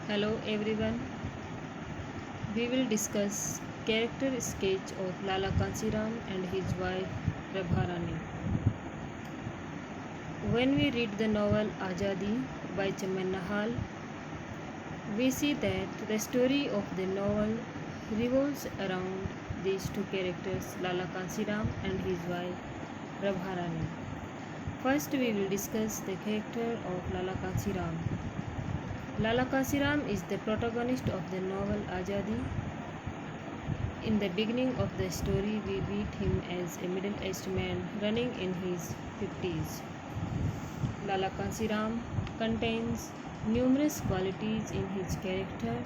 Hello everyone. We will discuss character sketch of Lala Kansiram and his wife Prabharani. When we read the novel Azadi by Chaman Nahal, we see that the story of the novel revolves around these two characters, Lala Kansiram and his wife Prabharani. First, we will discuss the character of Lala Kansiram. Lala Kansiram is the protagonist of the novel Azadi. In the beginning of the story, we meet him as a middle aged man running in his 50s. Lala Kansiram contains numerous qualities in his character,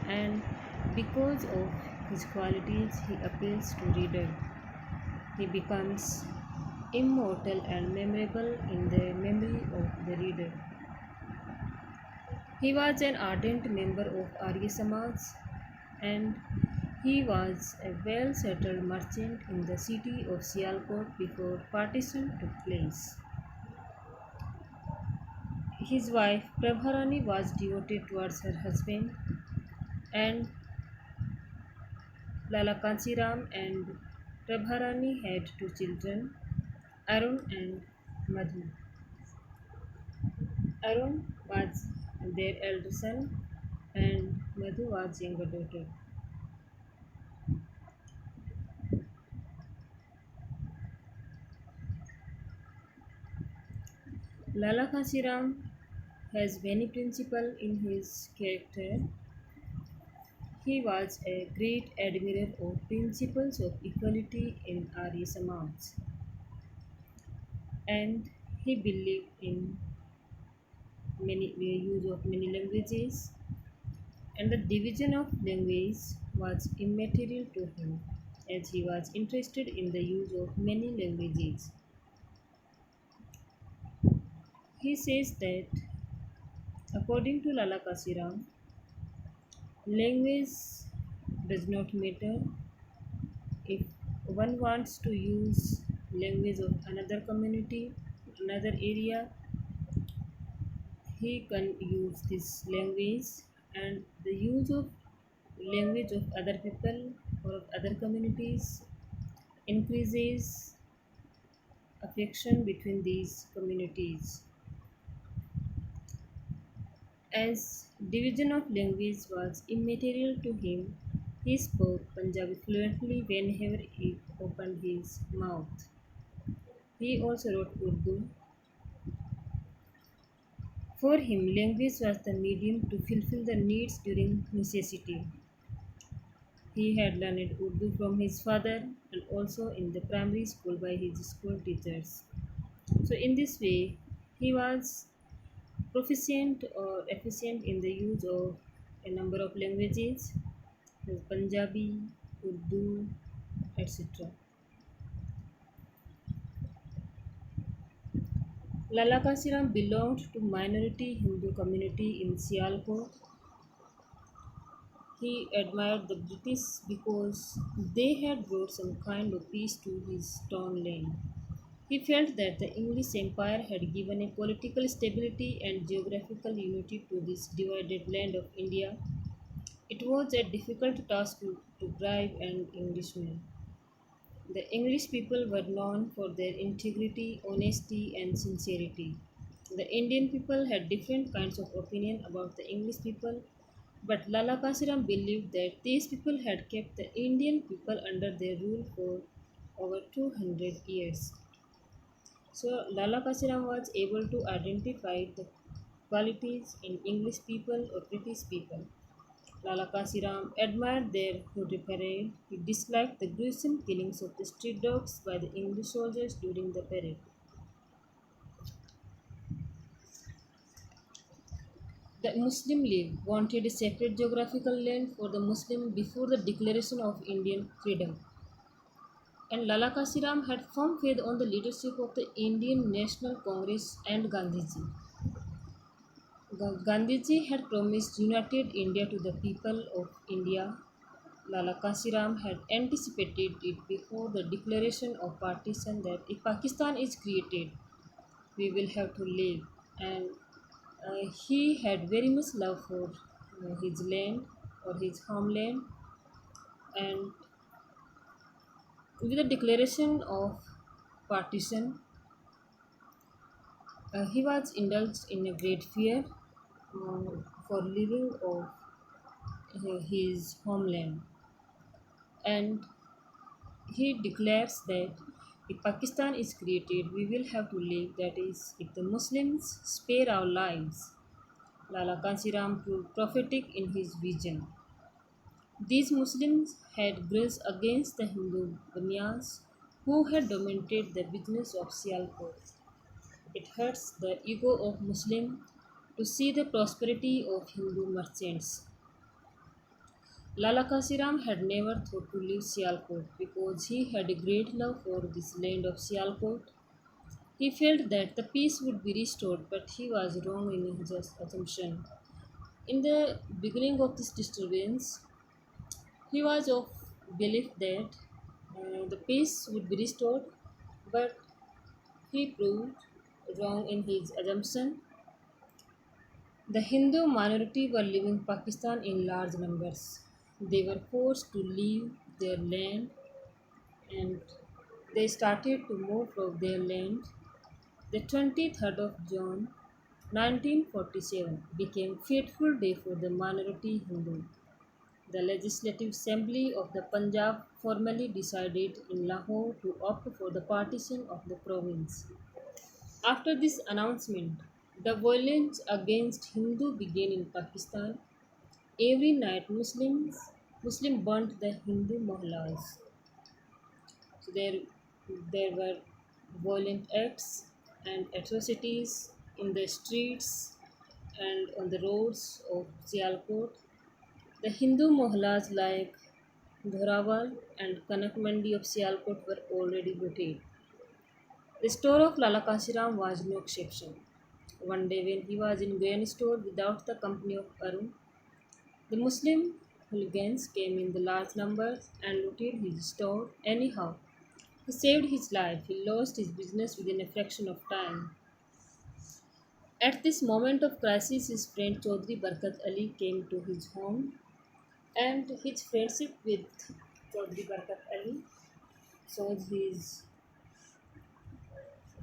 and because of his qualities, he appeals to reader. He becomes immortal and memorable in the memory of the reader. He was an ardent member of Arya Samaj and he was a well settled merchant in the city of Sialkot before partition took place. His wife Prabharani was devoted towards her husband, and Lala Kansiram and Prabharani had two children, Arun and Madhu. Arun was their elder son, and Madhu was younger daughter. Lala Kansiram has many principles in his character. He was a great admirer of principles of equality in Arya Samaj, and he believed in many use of many languages, and the division of language was immaterial to him, as he was interested in the use of many languages. He says that according to Lala Kasiram, language does not matter. If one wants to use language of another community, another area, he can use this language, and the use of language of other people or of other communities increases affection between these communities. As division of language was immaterial to him, he spoke Punjabi fluently whenever he opened his mouth. He also wrote Urdu. For him, language was the medium to fulfill the needs during necessity. He had learned Urdu from his father and also in the primary school by his school teachers. So, in this way, he was proficient or efficient in the use of a number of languages, Punjabi, Urdu, etc. Lala Kasiram belonged to minority Hindu community in Sialkot. He admired the British because they had brought some kind of peace to his torn land. He felt that the English Empire had given a political stability and geographical unity to this divided land of India. It was a difficult task to drive an Englishman. The English people were known for their integrity, honesty, and sincerity. The Indian people had different kinds of opinion about the English people, but Lala Kasiram believed that these people had kept the Indian people under their rule for over 200 years. So Lala Kasiram was able to identify the qualities in English people or British people. Lala Kasiram admired their hoodie parade. He disliked the gruesome killings of the street dogs by the English soldiers during the parade. The Muslim League wanted a separate geographical land for the Muslim before the declaration of Indian freedom. And Lala Kasiram had firm faith on the leadership of the Indian National Congress and Gandhiji. Gandhiji had promised united India to the people of India. Lala Kasiram had anticipated it before the declaration of partition that if Pakistan is created, we will have to live. And he had very much love for his land or his homeland, and with the declaration of partition, he was indulged in a great fear for leaving of his homeland, and he declares that if Pakistan is created, we will have to live. That is, if the Muslims spare our lives. Lala Kansiram proved prophetic in his vision. These Muslims had grudge against the Hindu Banyas who had dominated the business of Sialkot. It hurts the ego of Muslim to see the prosperity of Hindu merchants. Lala Kasiram had never thought to leave Sialkot because he had a great love for this land of Sialkot. He felt that the peace would be restored, but he was wrong in his assumption. In the beginning of this disturbance, he was of belief that the peace would be restored, but he proved wrong in his assumption. The Hindu minority were leaving Pakistan in large numbers. They were forced to leave their land and they started to move from their land. The 23rd of June 1947 became fateful day for the minority Hindu. The Legislative Assembly of the Punjab formally decided in Lahore to opt for the partition of the province. After this announcement, the violence against Hindu began in Pakistan. Every night Muslim burnt the Hindu mohallas. So there were violent acts and atrocities in the streets and on the roads of Sialkot. The Hindu mohallas like Dhorawal and Kanakmandi of Sialkot were already looted. The store of Lala Kashiram was no exception. One day when he was in grain store without the company of Arun, the Muslim hooligans came in the large numbers and looted his store anyhow. He saved his life. He lost his business within a fraction of time. At this moment of crisis, his friend Chaudhry Barkat Ali came to his home, and his friendship with Chaudhry Barkat Ali shows his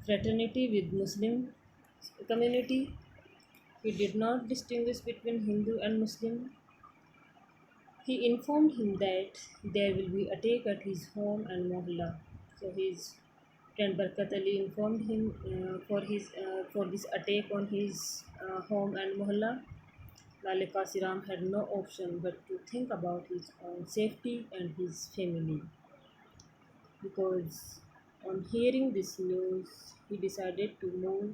fraternity with Muslim community. He did not distinguish between Hindu and Muslim. He informed him that there will be attack at his home and mohalla. So his friend Barkat Ali informed him for this attack on his home and mohalla. Lale Kasiram had no option but to think about his own safety and his family, because on hearing this news he decided to move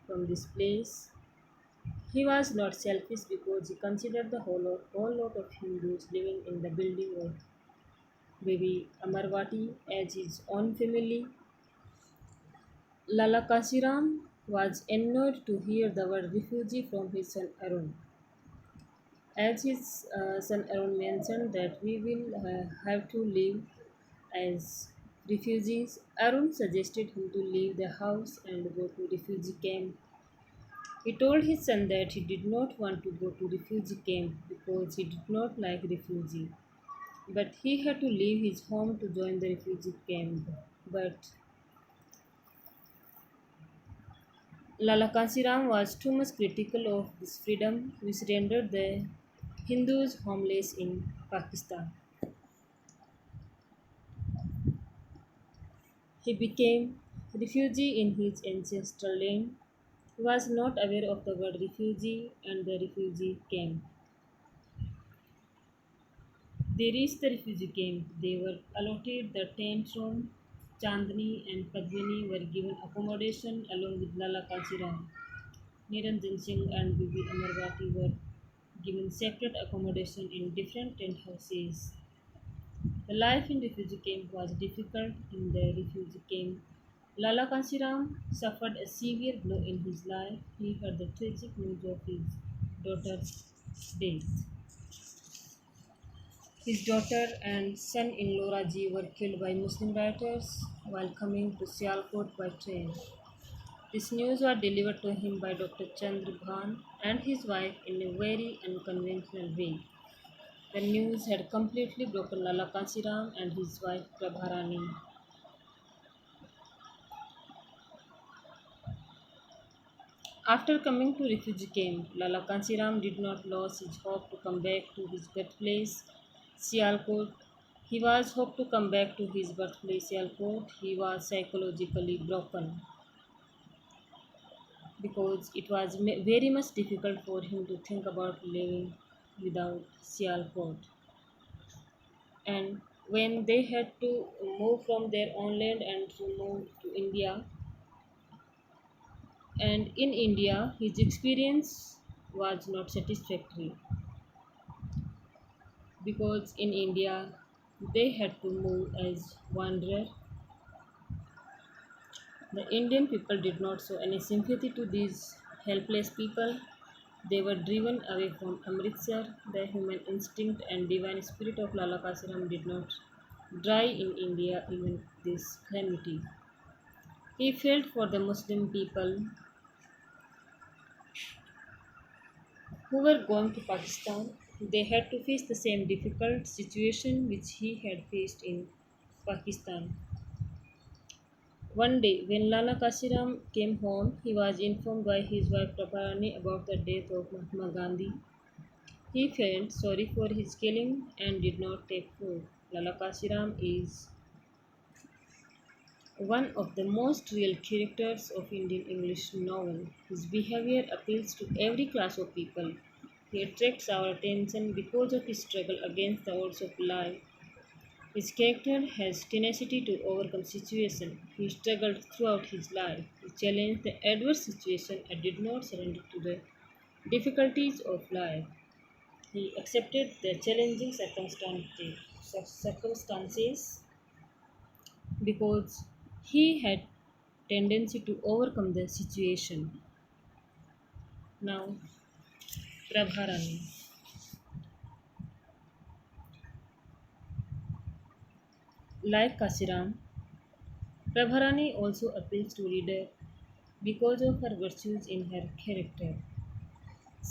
from this place. He was not selfish because he considered the whole lot of Hindus living in the building of Baby Amarwati as his own family. Lala Kasiram was annoyed to hear the word refugee from his son Arun. As his son Arun mentioned that we will have to live as refugees, Arun suggested him to leave the house and go to refugee camp. He told his son that he did not want to go to refugee camp because he did not like refugee, but he had to leave his home to join the refugee camp. But Lala Kansiram was too much critical of this freedom, which rendered the Hindus homeless in Pakistan. He became refugee in his ancestral land. He was not aware of the word refugee and the refugee camp. They reached the refugee camp. They were allotted the tent room. Chandni and Padmini were given accommodation along with Lala Kansiram. Niranjan Singh and Bibi Amarwati were given separate accommodation in different tent houses. The life in refugee camp was difficult. In the refugee camp, Lala Kansiram suffered a severe blow in his life. He heard the tragic news of his daughter's death. His daughter and son-in-law Raji were killed by Muslim rioters while coming to Sialkot by train. This news was delivered to him by Dr. Chandra Bhan and his wife in a very unconventional way. The news had completely broken Lala Kansiram and his wife Prabharani. After coming to refugee camp, Lala Kansiram did not lose his hope to come back to his birthplace, Sialkot. He was hoped to come back to his birthplace, Sialkot. He was psychologically broken because it was very much difficult for him to think about living without Sialkot. And when they had to move from their own land and to move to India, and in India, his experience was not satisfactory because in India they had to move as wanderer. The Indian people did not show any sympathy to these helpless people. They were driven away from Amritsar. The human instinct and divine spirit of Lala Kasiram did not die in India even this calamity. He felt for the Muslim people who were going to Pakistan. They had to face the same difficult situation which he had faced in Pakistan. One day, when Lala Kasiram came home, he was informed by his wife Taparani about the death of Mahatma Gandhi. He felt sorry for his killing and did not take food. Lala Kasiram is one of the most real characters of Indian English novel. His behavior appeals to every class of people. He attracts our attention because of his struggle against the odds of life. His character has tenacity to overcome situation. He struggled throughout his life. He challenged the adverse situation and did not surrender to the difficulties of life. He accepted the challenging circumstances because he had tendency to overcome the situation. Now, Prabharani. Like Kasiram, Prabharani also appeals to reader because of her virtues in her character.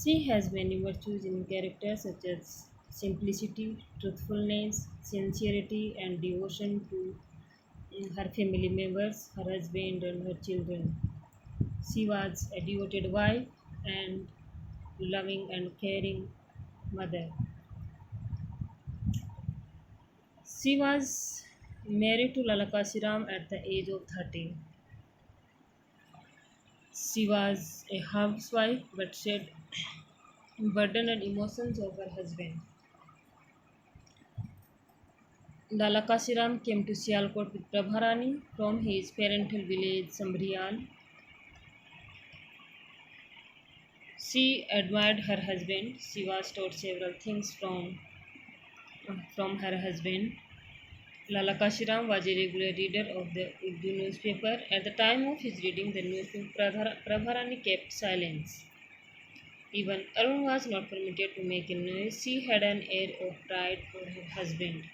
She has many virtues in character such as simplicity, truthfulness, sincerity, and devotion to her family members, her husband, and her children. She was a devoted wife and loving and caring mother. She was married to Lalakasiram at the age of 30. She was a housewife but shared burden and emotions of her husband. Lalakasiram came to Sialkot with Prabharani from his parental village Sambrial. She admired her husband. She was taught several things from her husband. Lala Kashiram was a regular reader of the Urdu newspaper. At the time of his reading the newspaper, Prabharani kept silence. Even Arun was not permitted to make a noise. She had an air of pride for her husband.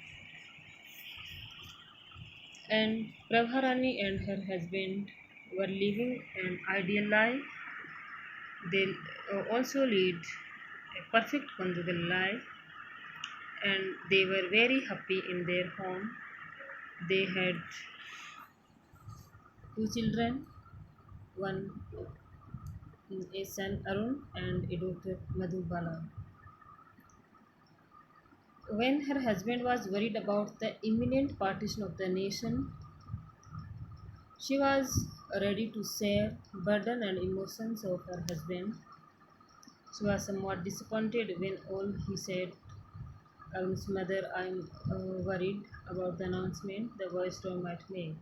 And Prabharani and her husband were living an ideal life. They also lead a perfect conjugal life and they were very happy in their home. They had two children, one a son Arun and a daughter Madhubala. When her husband was worried about the imminent partition of the nation, she was ready to share burden and emotions of her husband. She was somewhat disappointed when all he said, Arun's mother, I'm worried about the announcement the boy storm might make.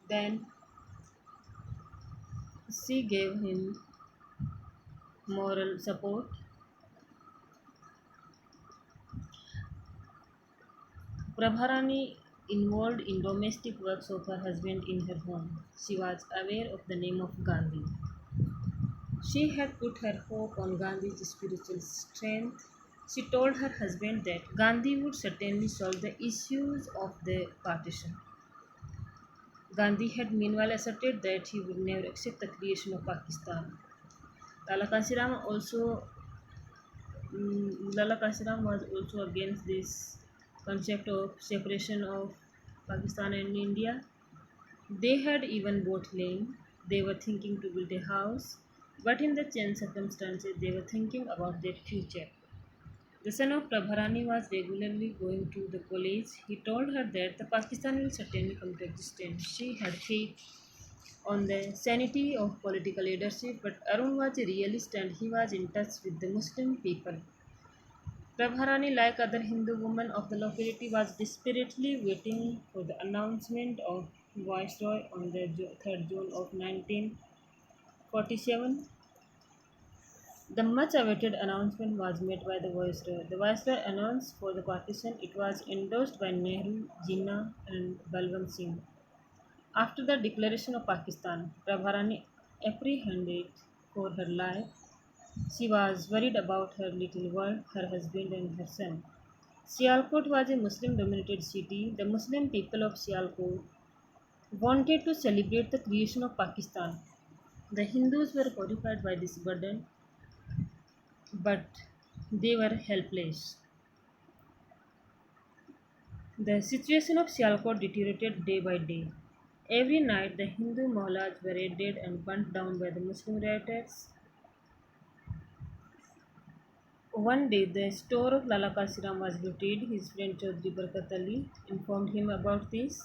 Then she gave him moral support. Prabharani involved in domestic works of her husband in her home. She was aware of the name of Gandhi. She had put her hope on Gandhi's spiritual strength. She told her husband that Gandhi would certainly solve the issues of the partition. Gandhi had meanwhile asserted that he would never accept the creation of Pakistan. Lala Kasiram also Lala Kasiram was also against this concept of separation of Pakistan and India. They had even bought land. They were thinking to build a house, but in the changed circumstances, they were thinking about their future. The son of Prabharani was regularly going to the college. He told her that the Pakistan will certainly come to existence. She had faith on the sanity of political leadership, but Arun was a realist and he was in touch with the Muslim people. Prabharani, like other Hindu women of the locality, was desperately waiting for the announcement of Viceroy on the 3rd June of 1947. The much awaited announcement was made by the Viceroy. The Viceroy announced for the partition. It was endorsed by Nehru, Jinnah, and Balwant Singh. After the declaration of Pakistan, Prabharani apprehended for her life. She was worried about her little world, her husband, and her son. Sialkot was a Muslim dominated city. The Muslim people of Sialkot wanted to celebrate the creation of Pakistan. The Hindus were horrified by this burden, but they were helpless. The situation of Sialkot deteriorated day by day. Every night, the Hindu mohallas were raided and burnt down by the Muslim rioters. One day, the store of Lala Kasiram was looted. His friend Chaudhry Barkat Ali informed him about this.